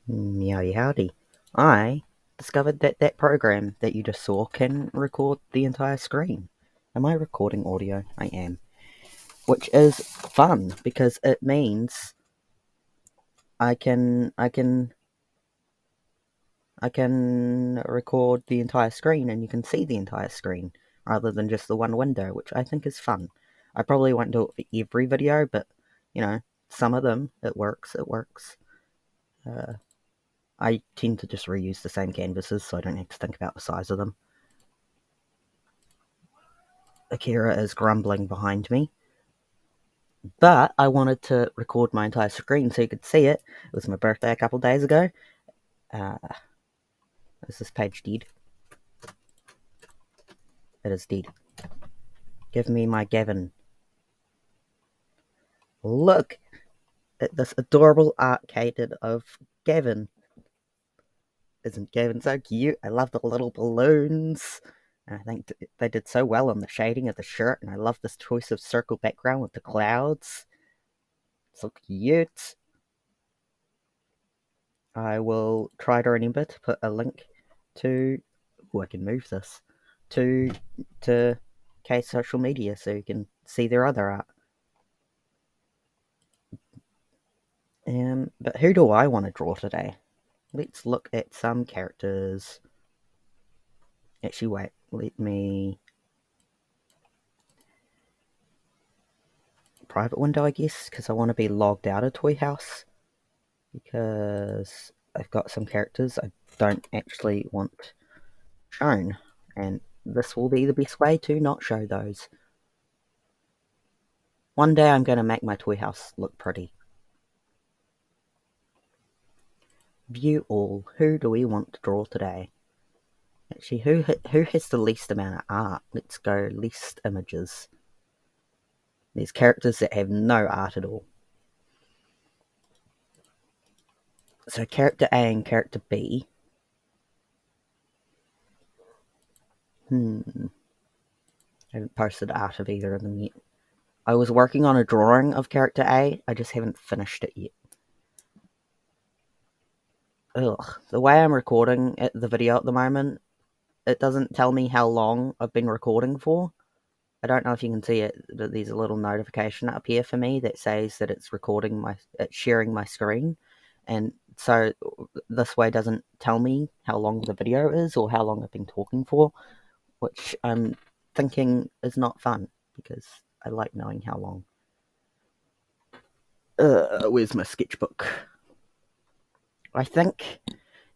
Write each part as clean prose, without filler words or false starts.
Meowdy howdy. I discovered that that program that you just saw can record the entire screen. Am I recording audio? I am. Which is fun because it means I can record the entire screen and you can see the entire screen rather than just the one window, which I think is fun. I probably won't do it for every video, but some of them it works. I tend to just reuse the same canvases so I don't have to think about the size of them. Akira is grumbling behind me. But I wanted to record my entire screen so you could see it. It was my birthday a couple days ago. Is this page dead? It is dead. Give me my Gavin. Look at this adorable art cated of Gavin. Isn't Gavin so cute? I love the little balloons. And I think they did so well on the shading of the shirt, and I love this choice of circle background with the clouds. So cute. I will try to remember to put a link to. Oh, I can move this to Kay's social media so you can see their other art. But who do I want to draw today? Let's look at some characters. Actually, wait. Let me private window, I guess, because I want to be logged out of Toy House because I've got some characters I don't actually want shown, and this will be the best way to not show those. One day I'm going to make my toy house look pretty. View all. Who do we want to draw today? Actually, who has the least amount of art? Let's go least images. There's characters that have no art at all. So character A and character B. I haven't posted art of either of them yet. I was working on a drawing of character A. I just haven't finished it yet. Ugh. The way I'm recording the video at the moment, it doesn't tell me how long I've been recording for. I don't know if you can see it, but there's a little notification up here for me that says that it's it's sharing my screen. And so this way doesn't tell me how long the video is or how long I've been talking for, which I'm thinking is not fun because I like knowing how long. Where's my sketchbook? I think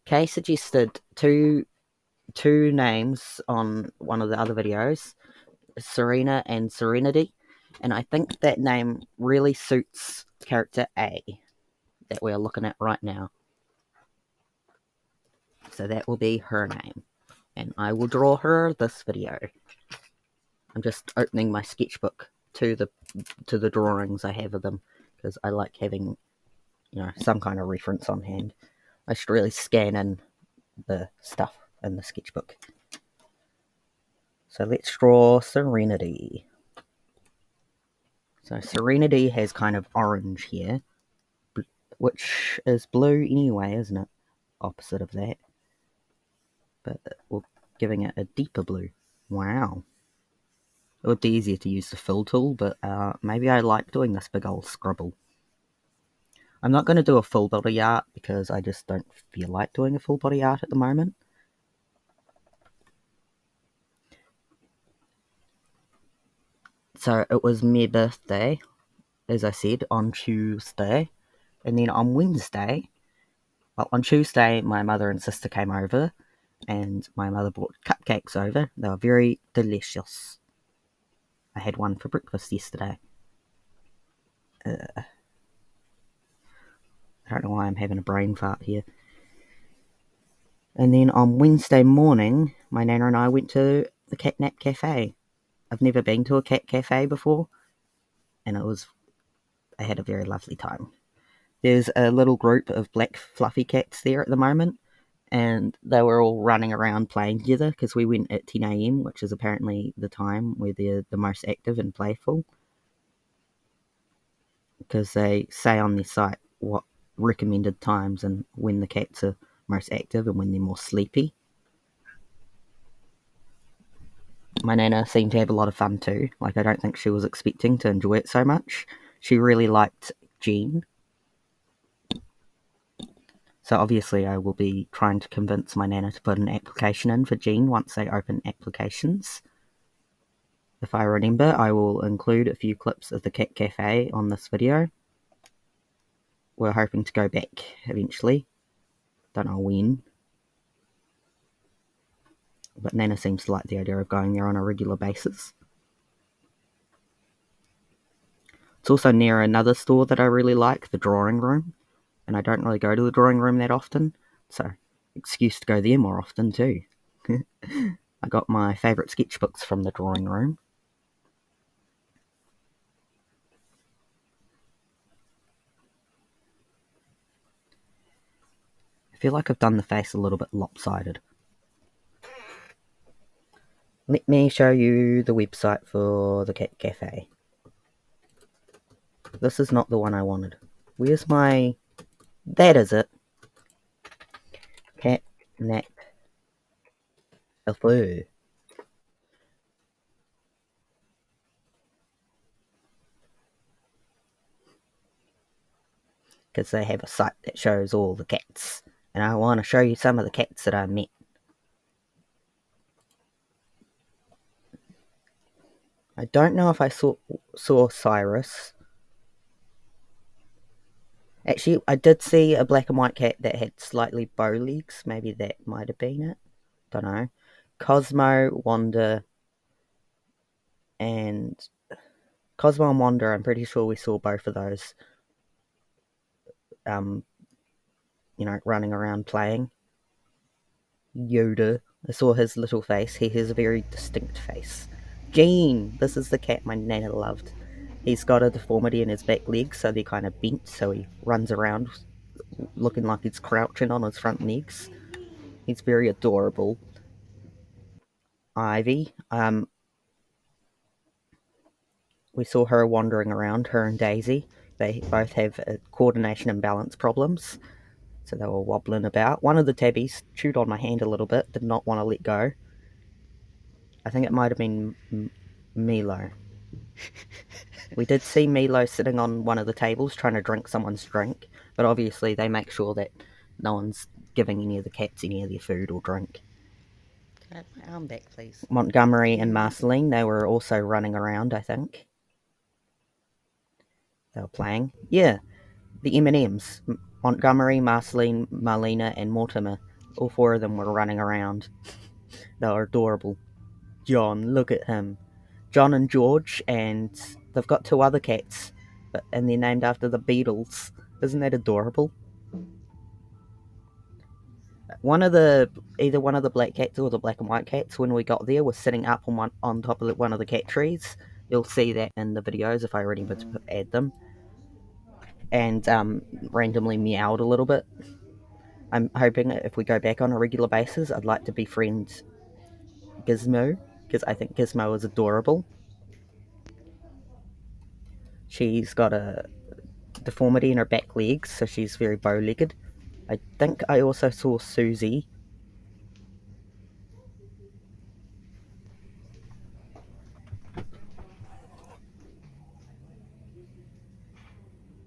Kay suggested two names on one of the other videos, Serena and Serenity, and I think that name really suits character A that we're looking at right now. So that will be her name, and I will draw her this video. I'm just opening my sketchbook to the drawings I have of them because I like having some kind of reference on hand. I should really scan in the stuff in the sketchbook. So let's draw Serenity. So Serenity has kind of orange here, which is blue anyway, isn't it? Opposite of that. But we're giving it a deeper blue. Wow. It would be easier to use the fill tool, but maybe I like doing this big old scribble. I'm not going to do a full body art because I just don't feel like doing a full body art at the moment. So it was my birthday, as I said, on Tuesday. And then on Wednesday, well, on Tuesday, my mother and sister came over, and my mother brought cupcakes over. They were very delicious. I had one for breakfast yesterday. I don't know why I'm having a brain fart here. And then on Wednesday morning, my nana and I went to the Catnap Cafe. I've never been to a cat cafe before, and I had a very lovely time. There's a little group of black fluffy cats there at the moment, and they were all running around playing together because we went at 10 a.m, which is apparently the time where they're the most active and playful. Because they say on their site what recommended times and when the cats are most active and when they're more sleepy. My Nana seemed to have a lot of fun too. Like, I don't think she was expecting to enjoy it so much. She really liked Jean. So obviously I will be trying to convince my Nana to put an application in for Jean once they open applications. If I remember, I will include a few clips of the Cat Cafe on this video. We're hoping to go back eventually. Don't know when. But Nana seems to like the idea of going there on a regular basis. It's also near another store that I really like, the Drawing Room. And I don't really go to the Drawing Room that often, so excuse to go there more often too. I got my favourite sketchbooks from the Drawing Room. I feel like I've done the face a little bit lopsided. Let me show you the website for the Cat Cafe. This is not the one I wanted. Where's my... That is it. Cat Nap Cafe. Because they have a site that shows all the cats. And I want to show you some of the cats that I met. I don't know if I saw Cyrus. Actually, I did see a black and white cat that had slightly bow legs. Maybe that might have been it. Don't know. Cosmo, Wanda, and Wanda, I'm pretty sure we saw both of those. Running around playing. Yoda, I saw his little face. He has a very distinct face. Jean, this is the cat my Nana loved. He's got a deformity in his back legs, so they're kind of bent, so he runs around looking like he's crouching on his front legs. He's very adorable. Ivy, we saw her wandering around, her and Daisy. They both have coordination and balance problems, so they were wobbling about. One of the tabbies chewed on my hand a little bit, did not want to let go. I think it might have been Milo. We did see Milo sitting on one of the tables trying to drink someone's drink, but obviously they make sure that no one's giving any of the cats any of their food or drink. Can I have my arm back, please? Montgomery and Marceline, they were also running around, I think. They were playing. Yeah, the M&Ms. Montgomery, Marceline, Marlena, and Mortimer. All four of them were running around. They were adorable. John, look at him. John and George, and they've got two other cats, and they're named after the Beatles. Isn't that adorable? Either one of the black cats or the black and white cats, when we got there, was sitting up on top of one of the cat trees. You'll see that in the videos if I remember to add them. And randomly meowed a little bit. I'm hoping that if we go back on a regular basis, I'd like to befriend Gizmo, because I think Gizmo is adorable. She's got a deformity in her back legs, so she's very bow-legged. I think I also saw Susie.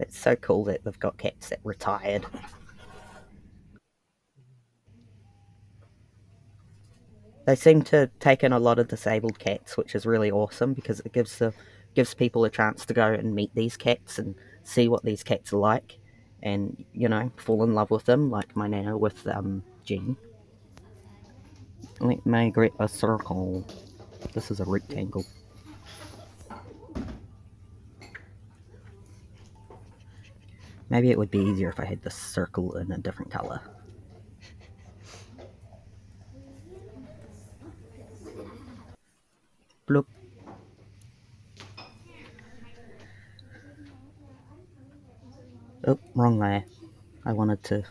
It's so cool that they've got cats that retired. They seem to take in a lot of disabled cats, which is really awesome because it gives people a chance to go and meet these cats and see what these cats are like, and fall in love with them, like my Nana with Jean. Let me grab a circle. This is a rectangle. Maybe it would be easier if I had this circle in a different color. Bloop. Oh, wrong layer. I wanted to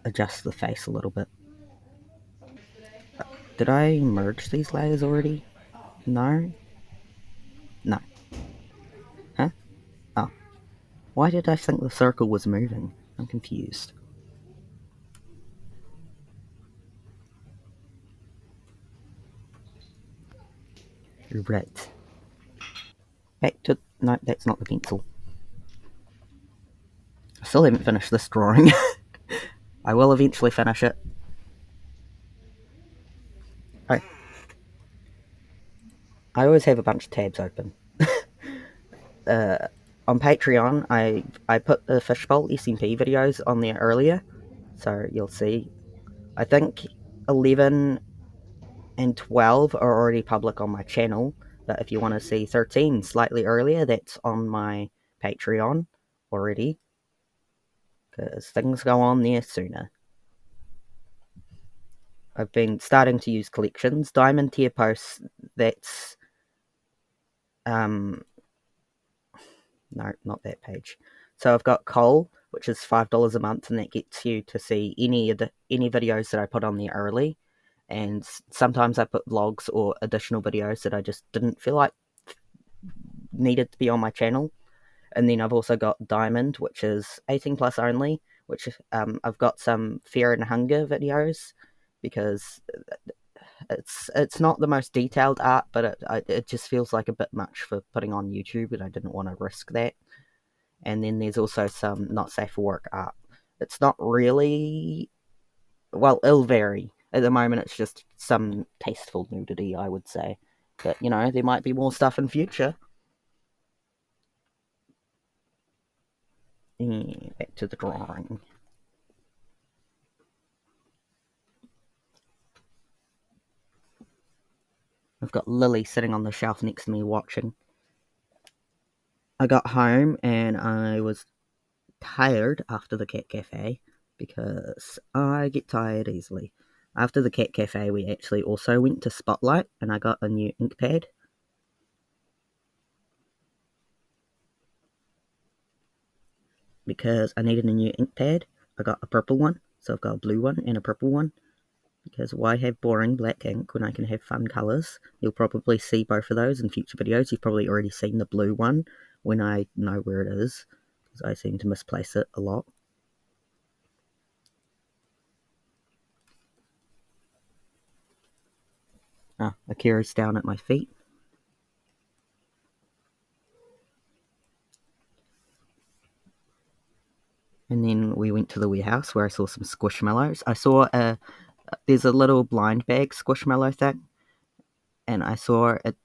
adjust the face a little bit. Did I merge these layers already? No? Huh? Oh. Why did I think the circle was moving? I'm confused. Right. Back to... No, that's not the pencil. I still haven't finished this drawing. I will eventually finish it. I always have a bunch of tabs open. On Patreon, I put the Fishbowl SMP videos on there earlier, so you'll see. I think 11 and 12 are already public on my channel, but if you want to see 13 slightly earlier, that's on my Patreon already, because things go on there sooner. I've been starting to use collections. Diamond tier posts, that's... No, not that page. So I've got Coal, which is $5 a month, and that gets you to see any videos that I put on there early. And sometimes I put vlogs or additional videos that I just didn't feel like needed to be on my channel. And then I've also got Diamond, which is 18 plus only, which I've got some Fear and Hunger videos, because it's not the most detailed art, but it just feels like a bit much for putting on YouTube, and I didn't want to risk that. And then there's also some not safe for work art. It's not really... Well, it'll vary. At the moment, it's just some tasteful nudity, I would say. But, you know, there might be more stuff in future. Back to the drawing. I've got Lily sitting on the shelf next to me watching. I got home and I was tired after the cat cafe, because I get tired easily. After the cat cafe, we actually also went to Spotlight, and I got a new ink pad. Because I needed a new ink pad. I got a purple one, so I've got a blue one and a purple one. Because why have boring black ink when I can have fun colours? You'll probably see both of those in future videos. You've probably already seen the blue one when I know where it is, because I seem to misplace it a lot. Akira's down at my feet. And then we went to the warehouse where I saw some squishmallows. I saw there's a little blind bag squishmallow thing, and I saw it at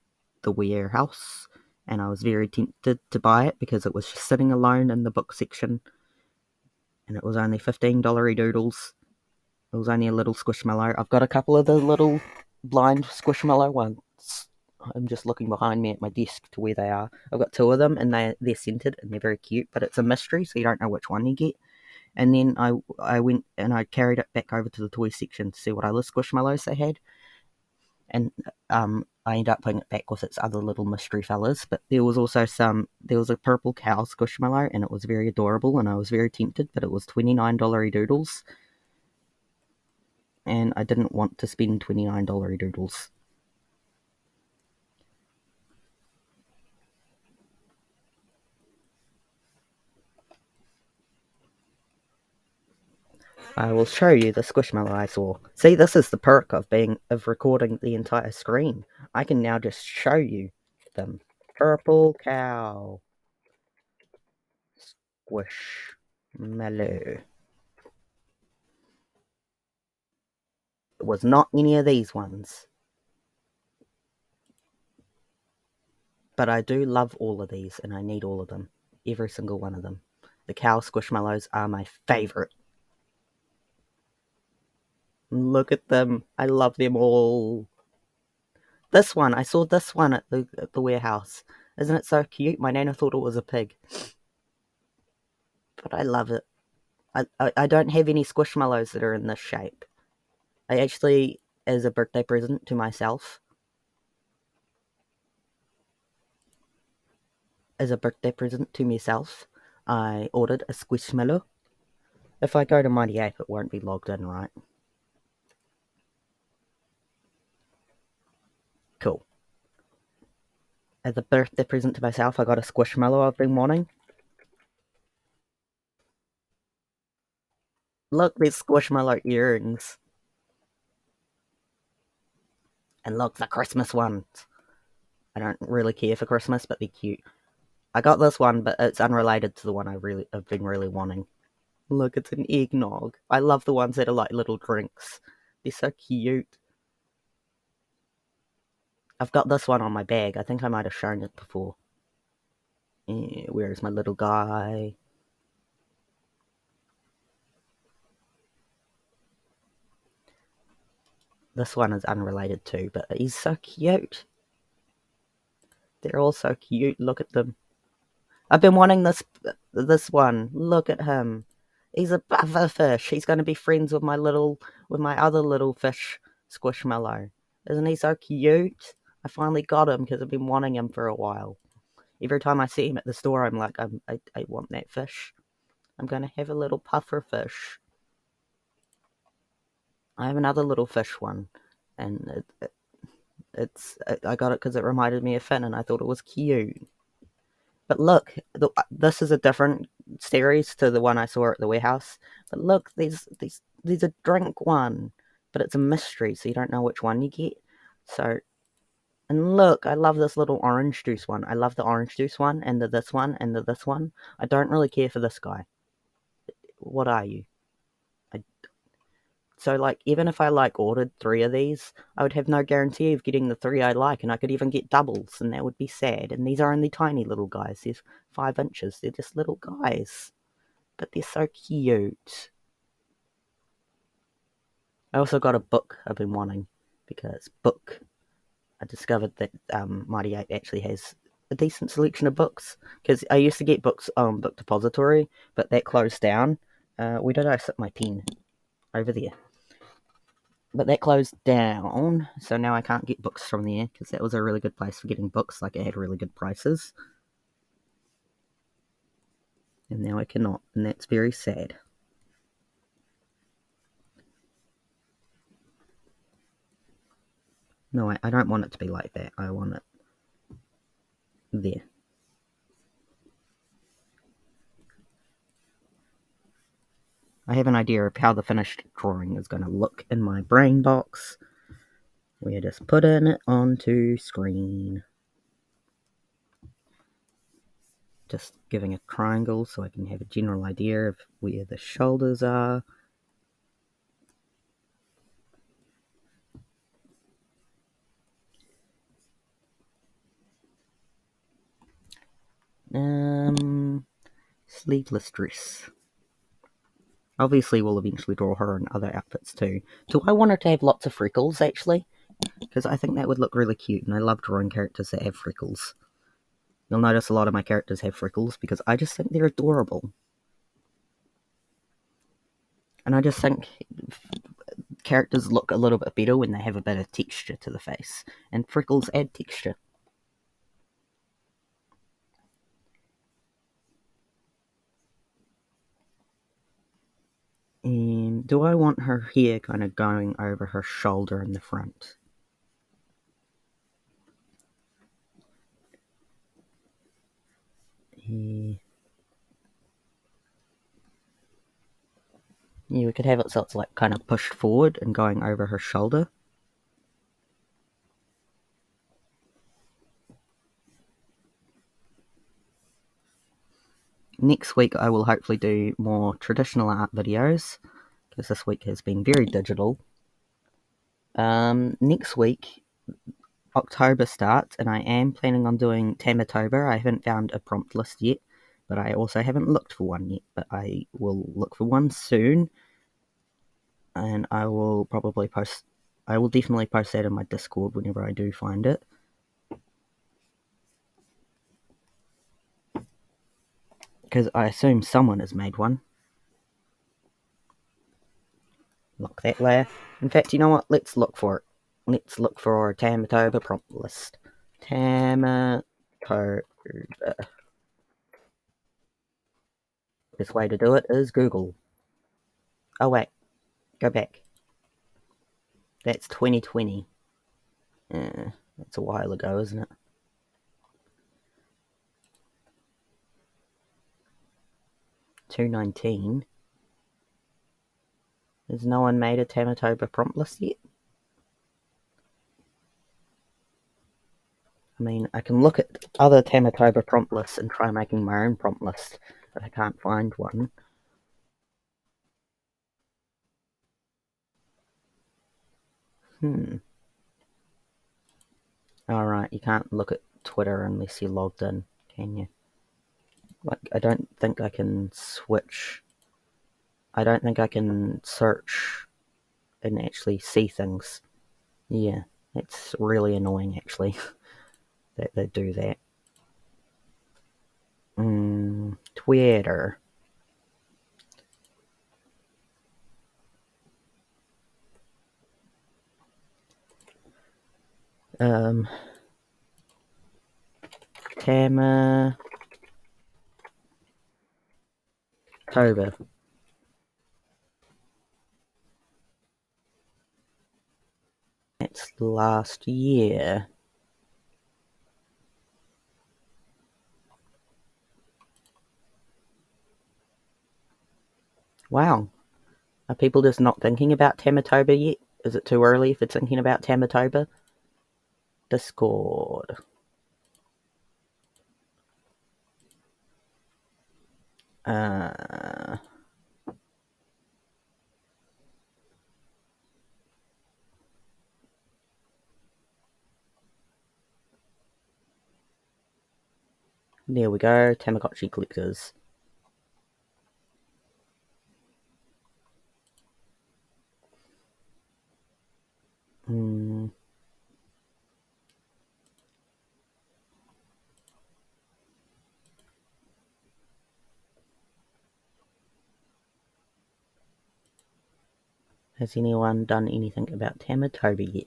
the warehouse, and I was very tempted to buy it because it was just sitting alone in the book section, and it was only $15 doodles. It was only a little squishmallow. I've got a couple of the little blind squishmallow ones. I'm just looking behind me at my desk to where they are. I've got two of them, and they're scented, and they're very cute, but it's a mystery, so you don't know which one you get. And then I went and I carried it back over to the toy section to see what other squishmallows they had. And I ended up putting it back with its other little mystery fellas. But there was also there was a purple cow squishmallow, and it was very adorable, and I was very tempted, but it was $29 doodles. And I didn't want to spend $29 doodles. I will show you the squishmallow I saw. See, this is the perk of recording the entire screen. I can now just show you them. Purple cow. Squishmallow. It was not any of these ones. But I do love all of these, and I need all of them. Every single one of them. The cow squishmallows are my favourite. Look at them. I love them all. This one, I saw this one at the warehouse. Isn't it so cute? My nana thought it was a pig. But I love it. I don't have any squishmallows that are in this shape. I actually, as a birthday present to myself, I ordered a squishmallow. If I go to Mighty Ape, it won't be logged in, right? Cool. As a birthday present to myself, I got a squishmallow I've been wanting. Look, these Squishmallow earrings. And look, the Christmas ones. I don't really care for Christmas, but they're cute. I got this one, but it's unrelated to the one I've been really wanting. Look, it's an eggnog. I love the ones that are like little drinks. They're so cute. I've got this one on my bag. I think I might have shown it before. Where is my little guy? This one is unrelated too, but he's so cute. They're all so cute. Look at them. I've been wanting this one. Look at him. He's a bufferfish. He's going to be friends with my other little fish, Squishmallow. Isn't he so cute? I finally got him because I've been wanting him for a while. Every time I see him at the store, I'm like, I want that fish. I'm going to have a little puffer fish. I have another little fish one, and I got it because it reminded me of Finn, and I thought it was cute. But look, this is a different series to the one I saw at the warehouse. But look, there's a drink one, but it's a mystery, so you don't know which one you get. So, and look, I love this little orange juice one. I love the orange juice one, and this one, and this one. I don't really care for this guy. What are you? So, like, even if I ordered 3 of these, I would have no guarantee of getting the 3 I like, and I could even get doubles, and that would be sad. And these are only tiny little guys. They're 5 inches. They're just little guys, but they're so cute. I also got a book I've been wanting, because I discovered that Mighty Ape actually has a decent selection of books. Because I used to get books on Book Depository, but that closed down. Where did I sit my pen? Over there. But that closed down, so now I can't get books from there, because that was a really good place for getting books, like it had really good prices. And now I cannot, and that's very sad. No, I don't want it to be like that. I want it there. I have an idea of how the finished drawing is going to look in my brain box. We're just putting it onto screen. Just giving a triangle so I can have a general idea of where the shoulders are. Sleeveless dress. Obviously, we'll eventually draw her in other outfits too. Do I want her to have lots of freckles, actually? Because I think that would look really cute, and I love drawing characters that have freckles. You'll notice a lot of my characters have freckles, because I just think they're adorable. And I just think characters look a little bit better when they have a bit of texture to the face. And freckles add texture. And do I want her hair kind of going over her shoulder in the front? Yeah, we could have it so it's like kind of pushed forward and going over her shoulder. Next week I will hopefully do more traditional art videos, because this week has been very digital. Next week, October starts, and I am planning on doing Tamatober. I haven't found a prompt list yet, but I also haven't looked for one yet, but I will look for one soon, and I will definitely post that in my Discord whenever I do find it. Because I assume someone has made one. Lock that layer. In fact, you know what? Let's look for it. Let's look for Tamatober prompt list. Tamatober. Best way to do it is Google. Oh wait, go back. That's 2020. That's a while ago, isn't it? 2019. Has no one made a Tamatoba prompt list yet? I mean, I can look at other Tamatoba prompt lists and try making my own prompt list, but I can't find one. Alright, you can't look at Twitter unless you're logged in, can you? Like, I don't think I can switch. I don't think I can search and actually see things. Yeah, it's really annoying, actually, that they do that. Twitter. Tamatoba. It's last year. Wow. Are people just not thinking about Tamatoba yet? Is it too early for thinking about Tamatoba? Discord. There we go, Tamagotchi collectors. Has anyone done anything about Tamatoba yet?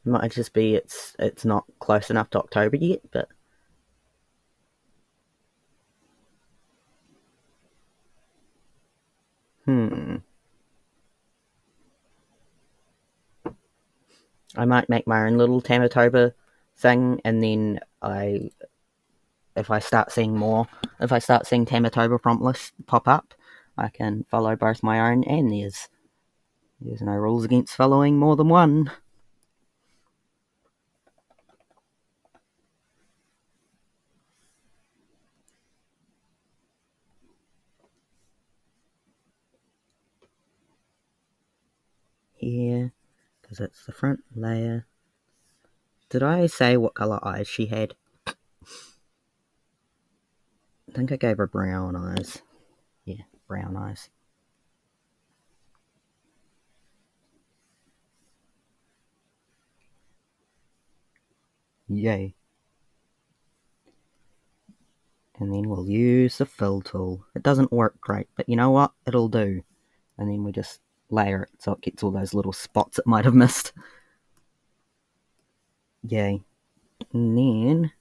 It might just be it's not close enough to October yet, but I might make my own little Tamatoba thing, and then if I start seeing Tamatoba prompt lists pop up, I can follow both my own and theirs. There's no rules against following more than one. Here, because it's the front layer. Did I say what colour eyes she had? I think I gave her brown eyes. Yeah, brown eyes. Yay. And then we'll use the fill tool. It doesn't work great, but you know what? It'll do. And then we just layer it so it gets all those little spots it might have missed. Yay. And then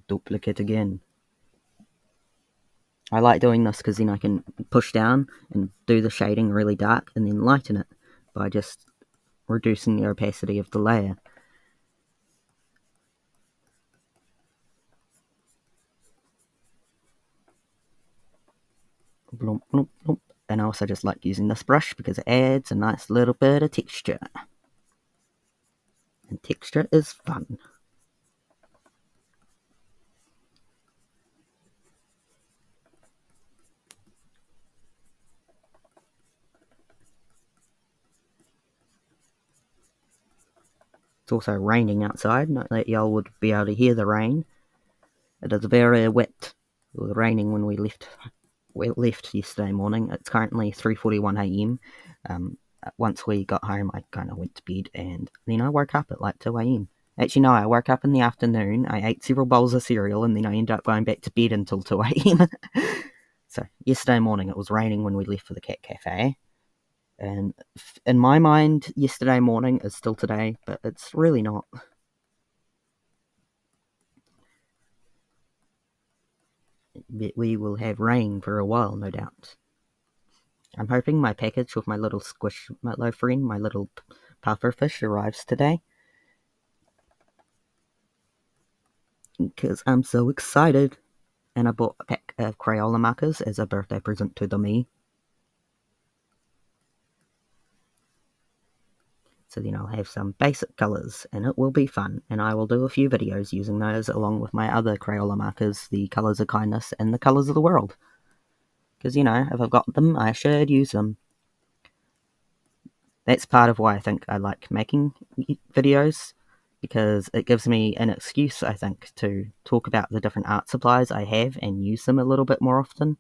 duplicate again. I like doing this because then I can push down and do the shading really dark and then lighten it by just reducing the opacity of the layer. Blump, blump, blump. And I also just like using this brush because it adds a nice little bit of texture. And texture is fun. It's also raining outside, not that y'all would be able to hear the rain. It is very wet. It was raining when we left yesterday morning. It's currently 3:41 a.m. Once we got home, I kind of went to bed, and then I woke up at like 2 a.m. Actually, no, I woke up in the afternoon, I ate several bowls of cereal, and then I ended up going back to bed until 2 a.m. So, yesterday morning, it was raining when we left for the cat cafe. And in my mind, yesterday morning is still today, but it's really not. We will have rain for a while, no doubt. I'm hoping my package with my little squishmallow friend, my little pufferfish, arrives today. Because I'm so excited. And I bought a pack. of Crayola markers as a birthday present to me. So then I'll have some basic colours, and it will be fun, and I will do a few videos using those along with my other Crayola markers, the Colours of Kindness and the Colours of the World. Because, if I've got them, I should use them. That's part of why I think I like making videos, because it gives me an excuse, I think, to talk about the different art supplies I have and use them a little bit more often.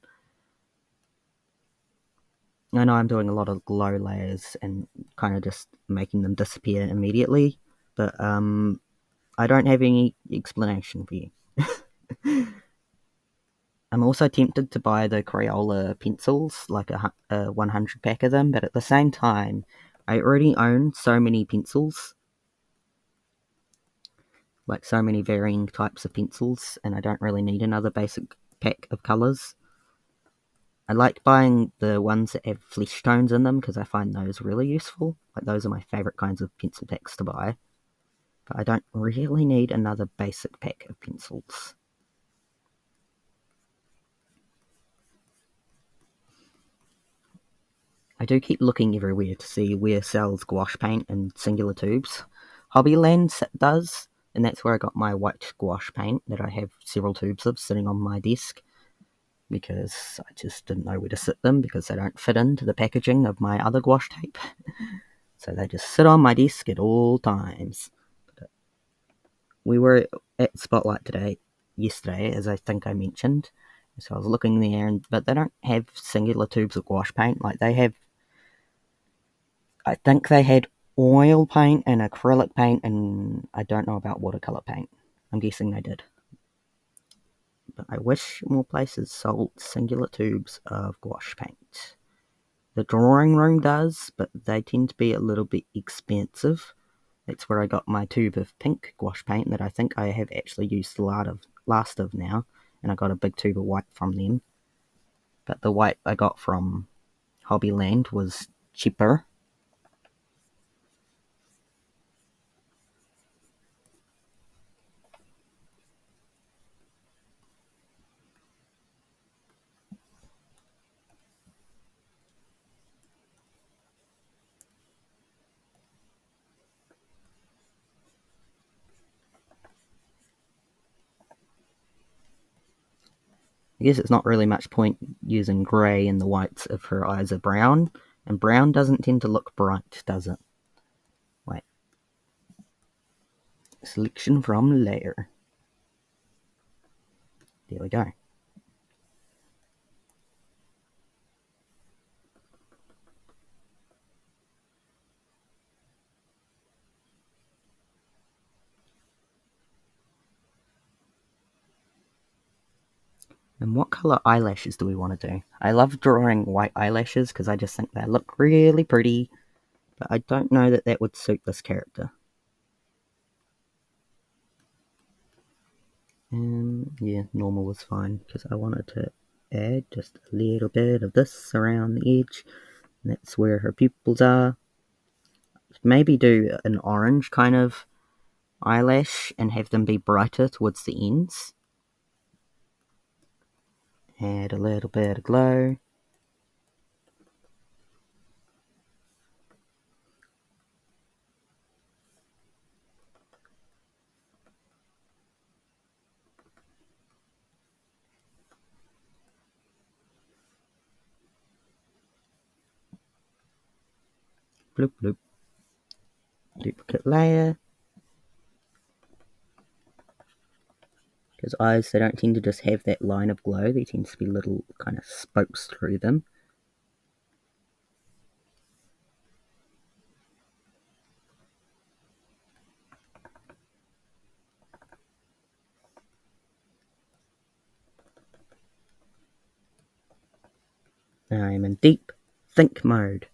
I know I'm doing a lot of glow layers and kind of just making them disappear immediately, but I don't have any explanation for you. I'm also tempted to buy the Crayola pencils, like a 100 pack of them, but at the same time, I already own so many pencils, like so many varying types of pencils, and I don't really need another basic pack of colours. I like buying the ones that have flesh tones in them because I find those really useful. Like, those are my favourite kinds of pencil packs to buy. But I don't really need another basic pack of pencils. I do keep looking everywhere to see where sells gouache paint in singular tubes. Hobbyland does, and that's where I got my white gouache paint that I have several tubes of sitting on my desk, because I just didn't know where to sit them because they don't fit into the packaging of my other gouache tape. So they just sit on my desk at all times. We were at Spotlight yesterday, as I think I mentioned. So I was looking there, but they don't have singular tubes of gouache paint. Like, I think they had oil paint and acrylic paint, and I don't know about watercolor paint. I'm guessing they did. But I wish more places sold singular tubes of gouache paint. The drawing room does, but they tend to be a little bit expensive. That's where I got my tube of pink gouache paint that I think I have actually used the last of now, and I got a big tube of white from them. But the white I got from Hobbyland was cheaper. I guess it's not really much point using grey in the whites if her eyes are brown, and brown doesn't tend to look bright, does it? Wait. Selection from layer. There we go. And what colour eyelashes do we want to do? I love drawing white eyelashes because I just think they look really pretty, but I don't know that that would suit this character. Yeah, normal was fine because I wanted to add just a little bit of this around the edge, and that's where her pupils are. Maybe do an orange kind of eyelash and have them be brighter towards the ends. Add a little bit of glow. Bloop bloop. Duplicate layer. Because eyes, they don't tend to just have that line of glow, there tends to be little kind of spokes through them. I'm in deep think mode.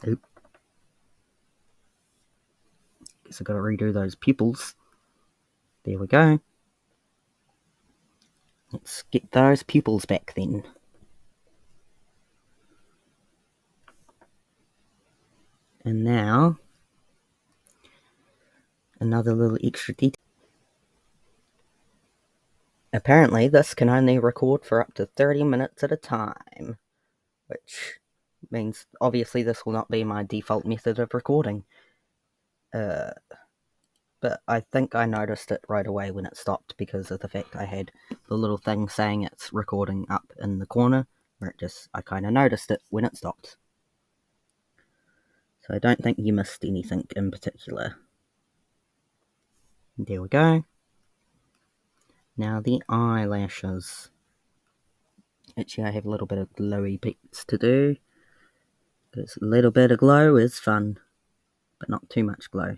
Oop. Guess I gotta redo those pupils. There we go. Let's get those pupils back then. And now, Another little extra detail. Apparently, this can only record for up to 30 minutes at a time, which means obviously this will not be my default method of recording. But I think I noticed it right away when it stopped because of the fact I had the little thing saying it's recording up in the corner, where I kind of noticed it when it stopped. So I don't think you missed anything in particular. There we go. Now the eyelashes. Actually, I have a little bit of glowy bits to do, because a little bit of glow is fun, but not too much glow.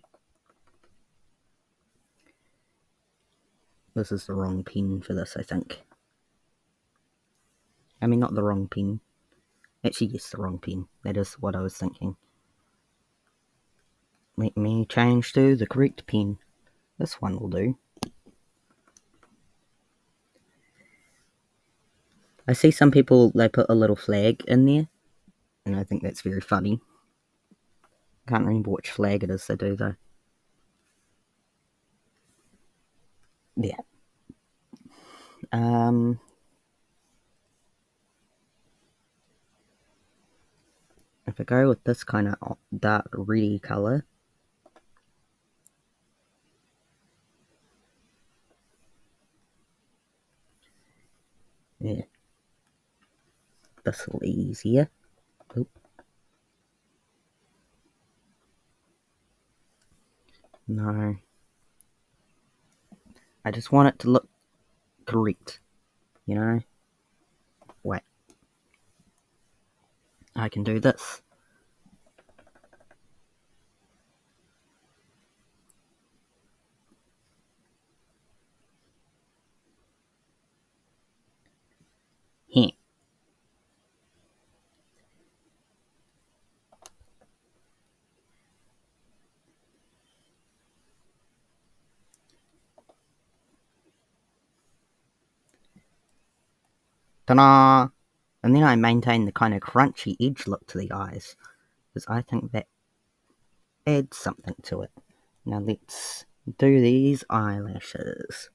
This is the wrong pen for this, I think. I mean, not the wrong pen. Actually, yes, the wrong pen. That is what I was thinking. Let me change to the correct pen. This one will do. I see some people, they put a little flag in there, and I think that's very funny. Can't remember which flag it is they do, though. Yeah. If I go with this kind of dark reddy colour, yeah, this will be easier. Oop. No. I just want it to look correct, you know? Wait. I can do this. Here. Ta-da! And then I maintain the kind of crunchy edge look to the eyes, because I think that adds something to it. Now let's do these eyelashes.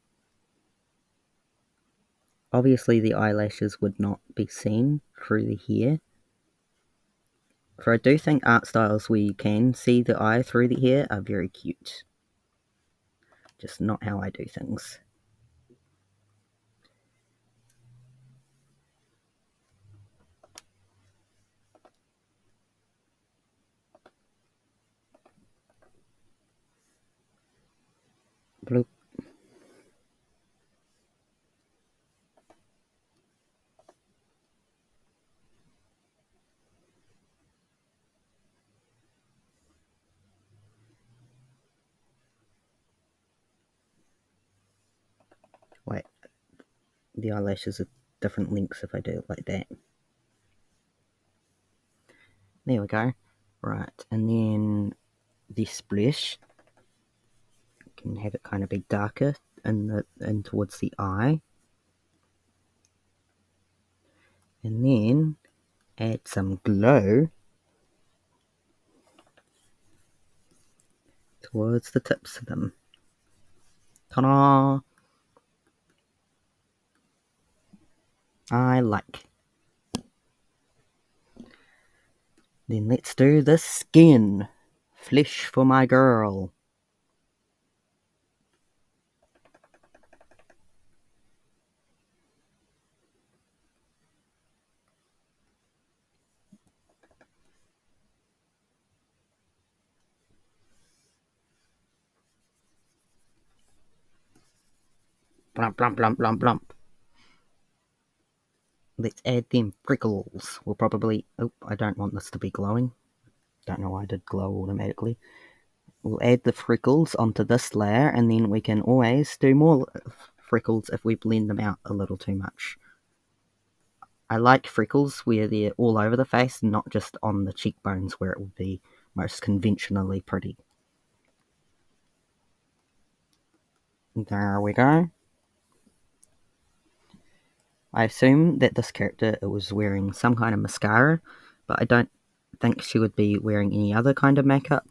Obviously the eyelashes would not be seen through the hair, for I do think art styles where you can see the eye through the hair are very cute. Just not how I do things. Bloop. Wait, the eyelashes are different lengths if I do it like that. There we go. Right, and then this blush, can have it kind of be darker in towards the eye. And then add some glow towards the tips of them. Ta-da! I like. Then let's do the skin. Flesh for my girl. Blump, blump, blump, blump, blump. Let's add them freckles. We'll probably... Oh, I don't want this to be glowing. Don't know why I did glow automatically. We'll add the freckles onto this layer, and then we can always do more freckles if we blend them out a little too much. I like freckles where they're all over the face, not just on the cheekbones where it would be most conventionally pretty. There we go. I assume that this character was wearing some kind of mascara, but I don't think she would be wearing any other kind of makeup.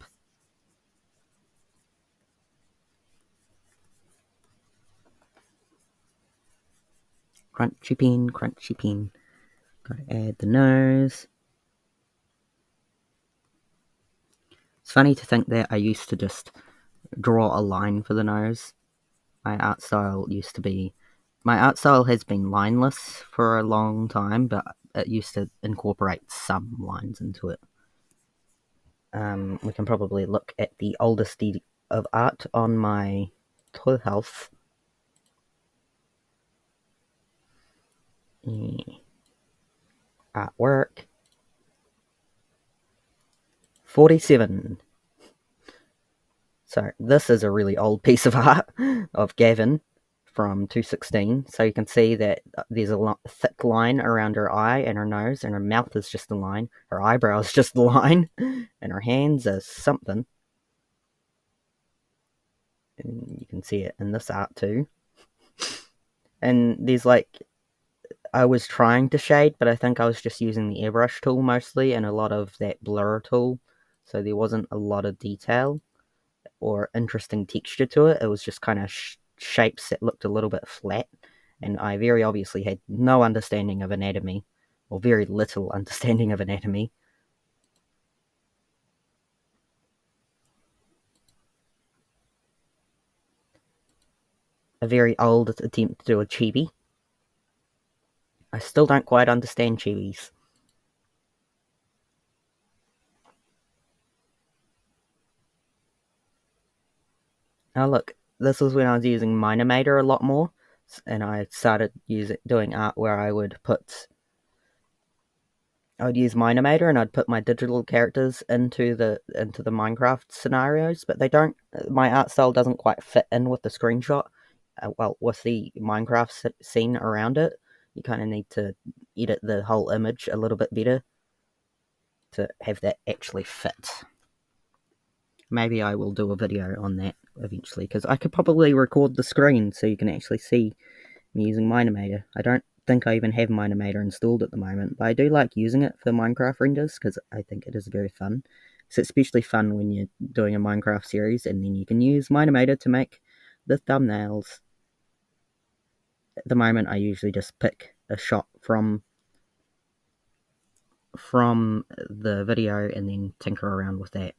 Crunchy pen, crunchy pen. Gotta add the nose. It's funny to think that I used to just draw a line for the nose. My art style has been lineless for a long time, but it used to incorporate some lines into it. We can probably look at the oldest of art on my toy health. Artwork 47. So this is a really old piece of art of Gavin from 2016. So you can see that there's a thick line around her eye and her nose, and her mouth is just a line. Her eyebrow is just a line, and her hands are something. And you can see it in this art too. And there's I was trying to shade, but I think I was just using the airbrush tool mostly and a lot of that blur tool. So there wasn't a lot of detail or interesting texture to it. It was just kind of shapes that looked a little bit flat. And I very obviously had no understanding of anatomy, or very little understanding of anatomy. A very old attempt to do a chibi. I still don't quite understand chibis. Oh look, this was when I was using Minimator a lot more, and I started doing art where I would use Minimator and I'd put my digital characters into the Minecraft scenarios, but they don't. My art style doesn't quite fit in with the screenshot. With the Minecraft scene around it, you kind of need to edit the whole image a little bit better to have that actually fit. Maybe I will do a video on that eventually, because I could probably record the screen so you can actually see me using Minimator. I don't think I even have Minimator installed at the moment, but I do like using it for Minecraft renders because I think it is very fun. It's especially fun when you're doing a Minecraft series and then you can use Minimator to make the thumbnails. At the moment, I usually just pick a shot from the video and then tinker around with that.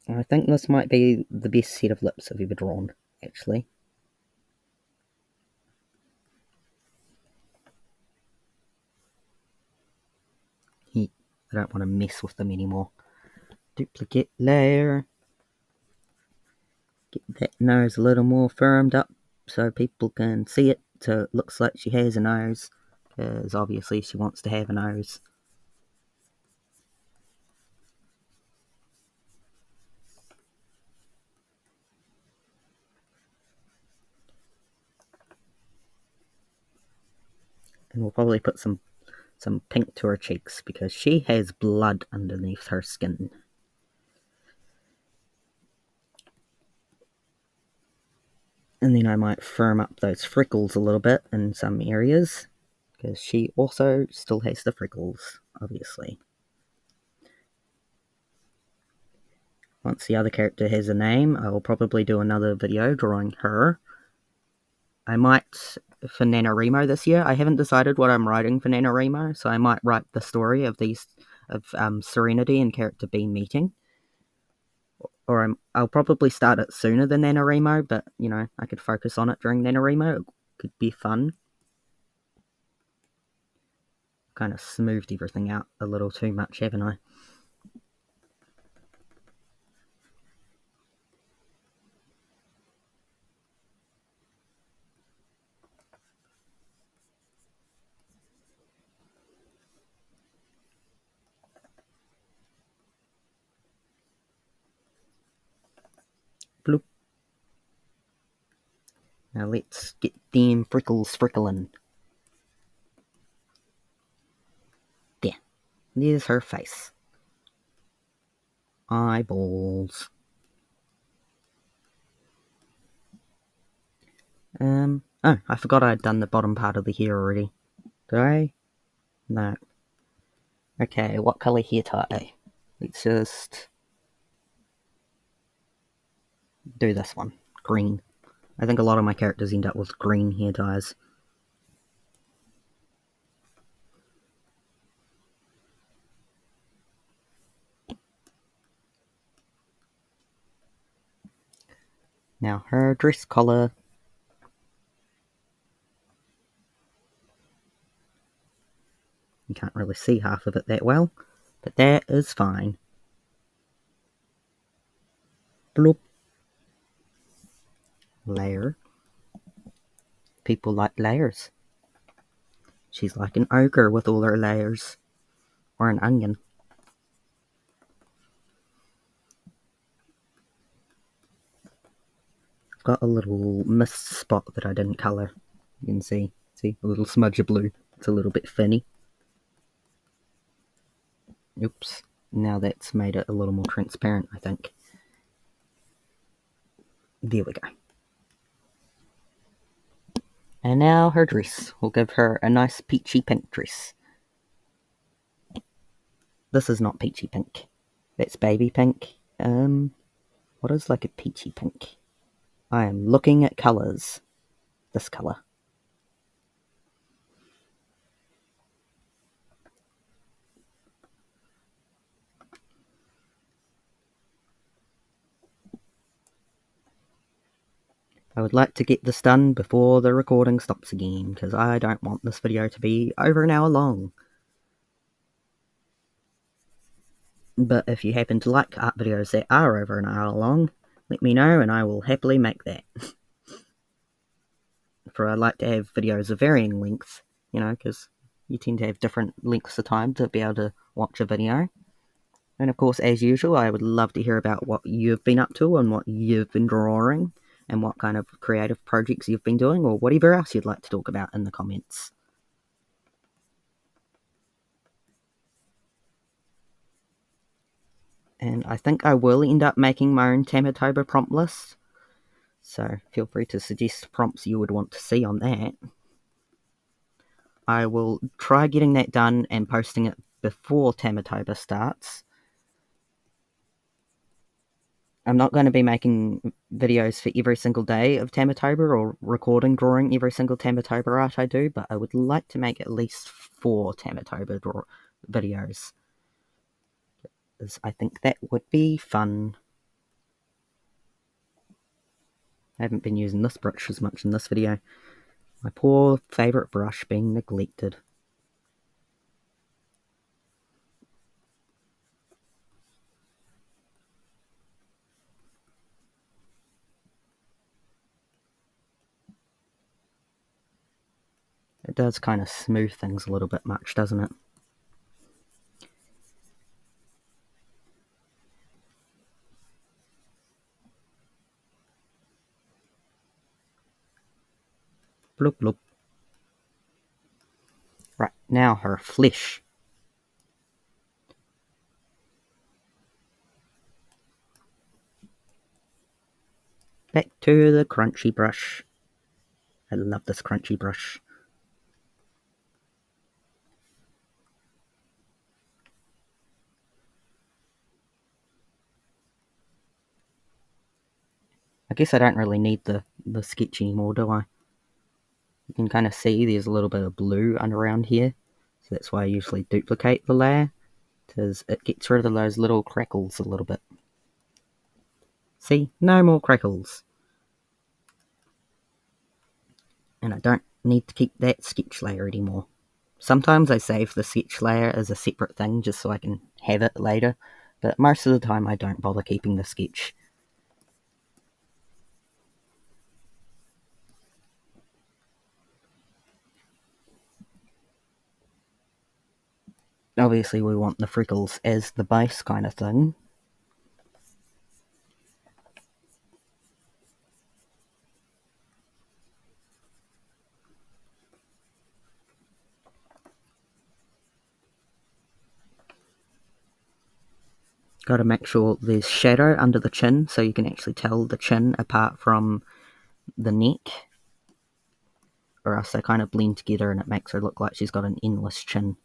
I think this might be the best set of lips I've ever drawn, actually. I don't want to mess with them anymore. Duplicate layer. Get that nose a little more firmed up so people can see it, so it looks like she has a nose, because obviously she wants to have a nose. And we'll probably put some pink to her cheeks because she has blood underneath her skin. And then I might firm up those freckles a little bit in some areas, because she also still has the freckles, obviously. Once the other character has a name, I will probably do another video drawing her. I might, for NaNoWriMo this year, I haven't decided what I'm writing for NaNoWriMo, so I might write the story of Serenity and Character B meeting. Or I'll probably start it sooner than NaNoWriMo, but, I could focus on it during NaNoWriMo. It could be fun. Kind of smoothed everything out a little too much, haven't I? Bloop. Now let's get them freckles freckling. There. There's her face. Eyeballs. Oh, I forgot I'd done the bottom part of the hair already. Did I? No. Okay, what colour hair tie? Let's just do this one, green. I think a lot of my characters end up with green hair dyes. Now her dress collar. You can't really see half of it that well, but that is fine. Bloop. Layer. People like layers. She's like an ogre with all her layers. Or an onion. Got a little mist spot that I didn't colour. You can see a little smudge of blue. It's a little bit thinny. Oops. Now that's made it a little more transparent, I think. There we go. And now her dress. We'll give her a nice peachy pink dress. This is not peachy pink. That's baby pink. What is like a peachy pink? I am looking at colours. This colour. I would like to get this done before the recording stops again, because I don't want this video to be over an hour long. But if you happen to like art videos that are over an hour long, let me know and I will happily make that. For I like to have videos of varying length, because you tend to have different lengths of time to be able to watch a video. And of course, as usual, I would love to hear about what you've been up to and what you've been drawing, and what kind of creative projects you've been doing, or whatever else you'd like to talk about in the comments. And I think I will end up making my own Tamatoba prompt list, so feel free to suggest prompts you would want to see on that. I will try getting that done and posting it before Tamatoba starts. I'm not going to be making videos for every single day of Tamatoba or recording drawing every single Tamatoba art I do, but I would like to make at least 4 Tamatoba videos. I think that would be fun. I haven't been using this brush as much in this video. My poor favourite brush being neglected. It does kind of smooth things a little bit much, doesn't it? Bloop bloop. Right, now her flesh. Back to the crunchy brush. I love this crunchy brush. I guess I don't really need the sketch anymore, do I? You can kind of see there's a little bit of blue around here, so that's why I usually duplicate the layer, because it gets rid of those little crackles a little bit. See? No more crackles. And I don't need to keep that sketch layer anymore. Sometimes I save the sketch layer as a separate thing just so I can have it later, but most of the time I don't bother keeping the sketch. Obviously we want the freckles as the base kind of thing. Got to make sure there's shadow under the chin so you can actually tell the chin apart from the neck, or else they kind of blend together and it makes her look like she's got an endless chin.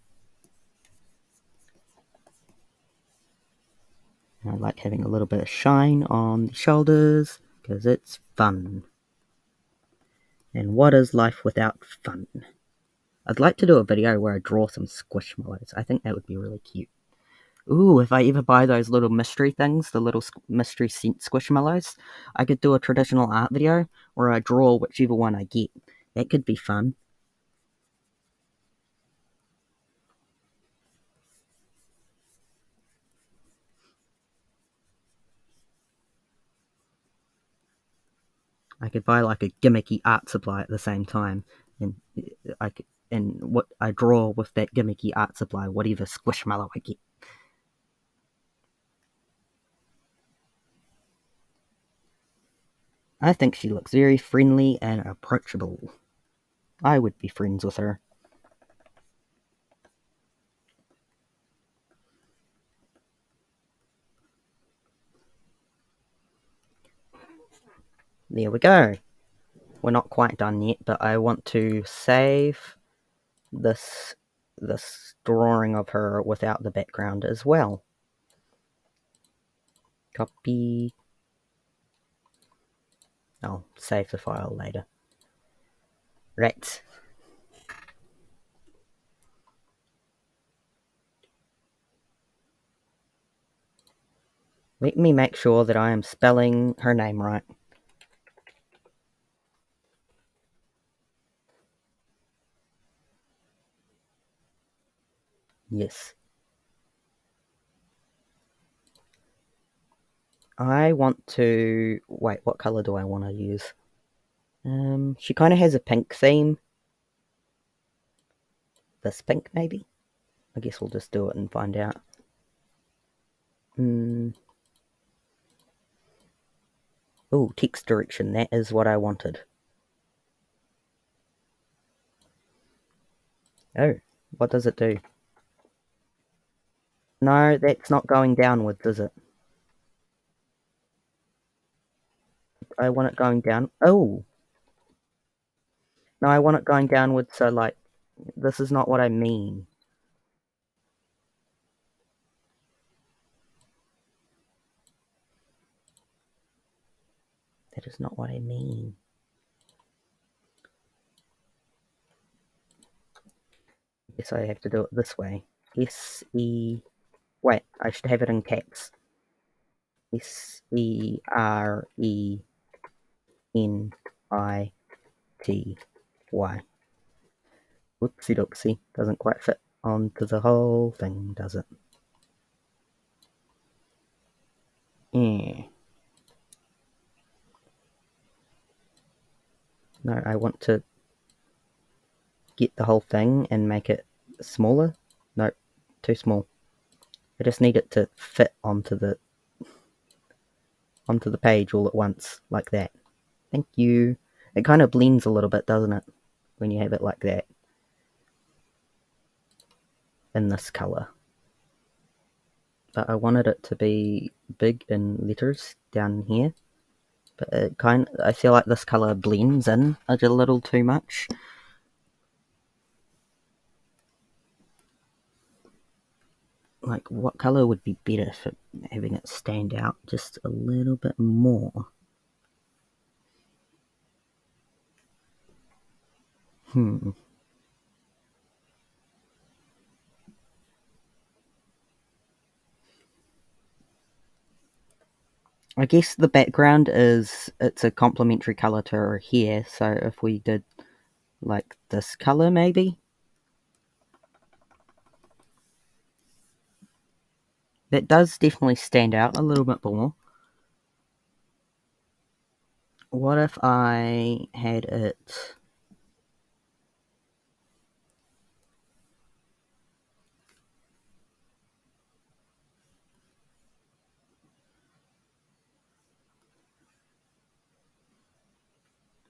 I like having a little bit of shine on the shoulders, because it's fun. And what is life without fun? I'd like to do a video where I draw some squishmallows. I think that would be really cute. Ooh, if I ever buy those little mystery things, the little mystery scent squishmallows, I could do a traditional art video where I draw whichever one I get. That could be fun. I could buy like a gimmicky art supply at the same time, and what I draw with that gimmicky art supply, whatever squishmallow I get. I think she looks very friendly and approachable. I would be friends with her. There we go. We're not quite done yet, but I want to save this drawing of her without the background as well. Copy. I'll save the file later. Right. Let me make sure that I am spelling her name right. Yes. I want to... Wait, what colour do I want to use? She kind of has a pink theme. This pink, maybe? I guess we'll just do it and find out. Oh, text direction. That is what I wanted. Oh, what does it do? No, that's not going downwards, is it? I want it going down. Oh! No, I want it going downwards, so, like, this is not what I mean. That is not what I mean. Guess I have to do it this way. S-E... Wait, I should have it in caps. S-E-R-E-N-I-T-Y. Whoopsie doopsie. Doesn't quite fit onto the whole thing, does it? Yeah. No, I want to get the whole thing and make it smaller. No, too small. I just need it to fit onto the page all at once, like that. Thank you. It kind of blends a little bit, doesn't it, when you have it like that, in this colour. But I wanted it to be big in letters down here. But I feel like this colour blends in a little too much. Like, what colour would be better for having it stand out just a little bit more? I guess the background it's a complementary colour to her hair, so if we did like this colour maybe, that does definitely stand out a little bit more. What if I had it...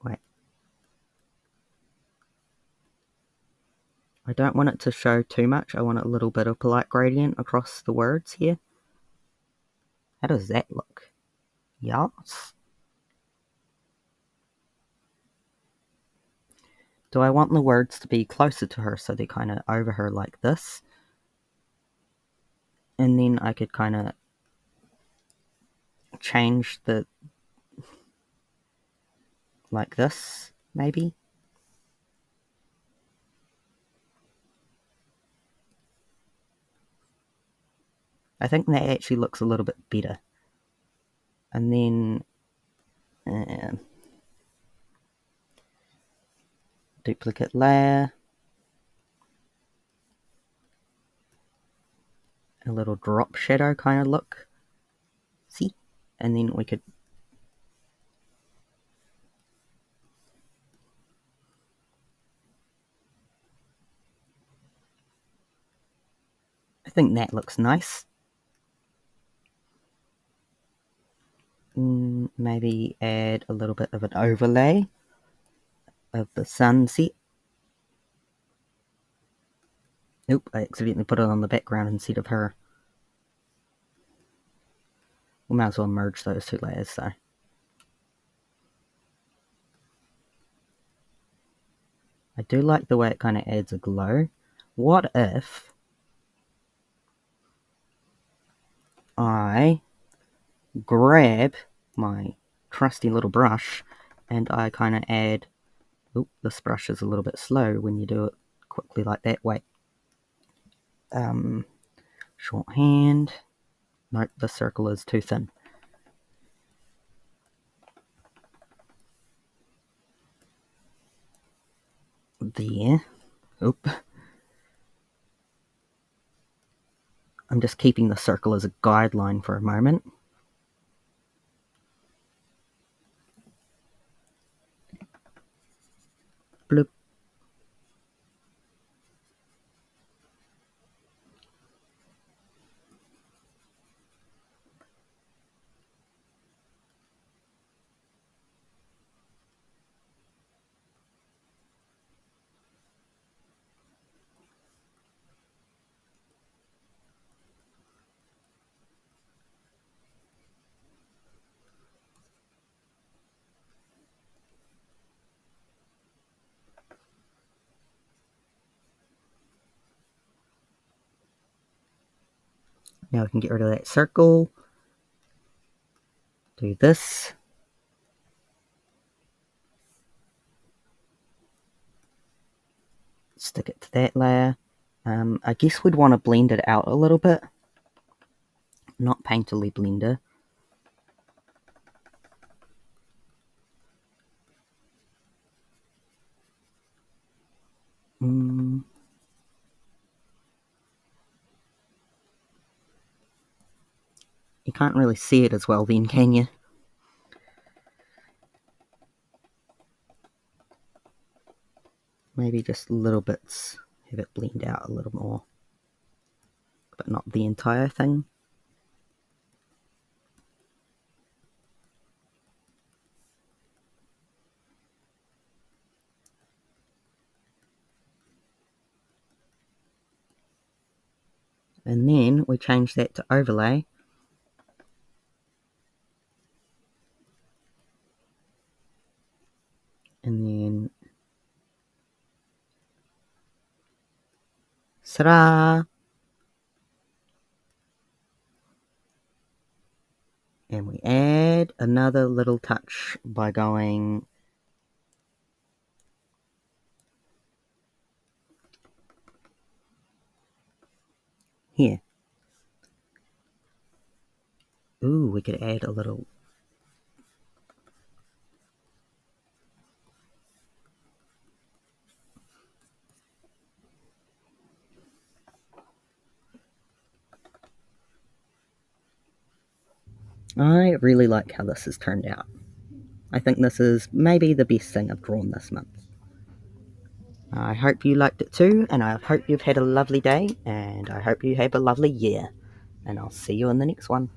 Wait. I don't want it to show too much. I want a little bit of polite gradient across the words here. How does that look? Yes. Do I want the words to be closer to her so they're kind of over her like this? And then I could kind of change the like this, maybe. I think that actually looks a little bit better. And then duplicate layer, a little drop shadow kind of look. See? And then we could I think that looks nice. Maybe add a little bit of an overlay of the sunset. Nope, I accidentally put it on the background instead of her. We might as well merge those two layers, so. I do like the way it kind of adds a glow. What if I grab my trusty little brush and I kind of add... Oop, this brush is a little bit slow when you do it quickly like that. Wait. Shorthand. Nope, the circle is too thin. There. Oop. I'm just keeping the circle as a guideline for a moment. Bloop. Now we can get rid of that circle. Do this. Stick it to that layer. I guess we'd want to blend it out a little bit. Not painterly blender. You can't really see it as well then, can you? Maybe just little bits. Have it blend out a little more. But not the entire thing. And then we change that to overlay. And then... Ta-da! And we add another little touch by going... here. Ooh, we could add a little... I really like how this has turned out. I think this is maybe the best thing I've drawn this month. I hope you liked it too, and I hope you've had a lovely day, and I hope you have a lovely year. And I'll see you in the next one.